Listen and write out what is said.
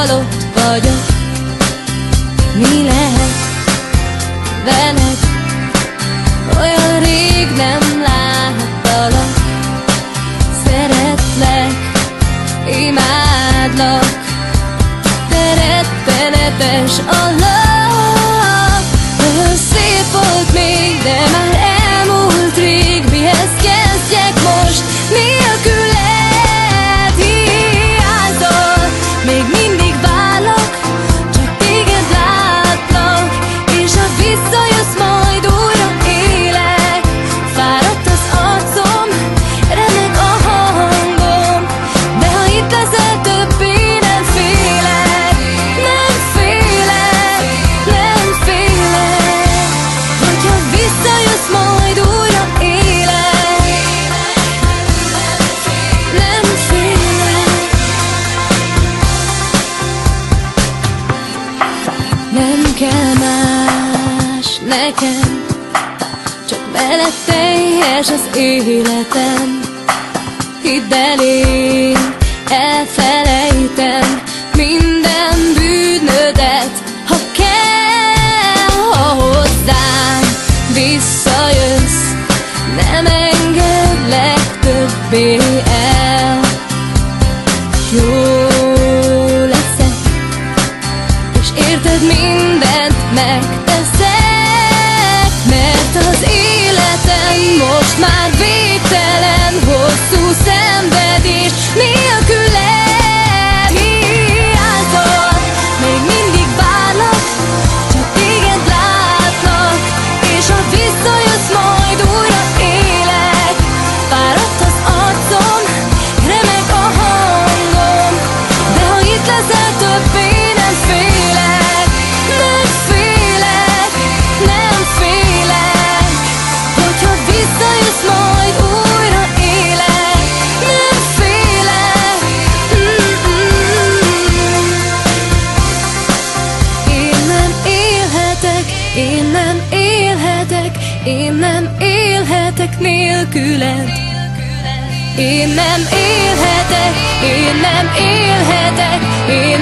halott vagyok. Mi lehet veled? Olyan rég nem láttalak. Szeretlek, imádlak, de rettenetes a love. Olyan szép volt még, de már elmúlt rég. Mihez kezdjek most nélküled? Hiányzol, még mindig várlak, csak téged látlak, és ha visszajössz, majd újra élek. Fáradt az arcom, remeg a hangom, de ha itt leszel, többé nem félek. Nem félek, nem félek, hogyha visszajössz, majd újra élek. Nem félek. Nem kell más nekem, csak veled teljes az életem. Hidd el, én elfelejtem minden bűnödet, ha kell. Ha hozzám visszajössz, nem engedlek többé el. Jó leszek, és érted, mindent megteszek, mert az életem most már végtelen, hosszú szenvedés nélküled. Hiányzol, még mindig várlak, csak téged látlak, és ha visszajössz, majd újra élek. Fáradt az arcom, remeg a hangom, de ha itt leszel, többé nem félek. Nem félek, nem félek, hogyha visszajössz, majd újra élek. Nem félek. Én nem élhetek, én nem élhetek, én nem élhetek nélküled. Én nem élhetek, én nem élhetek, én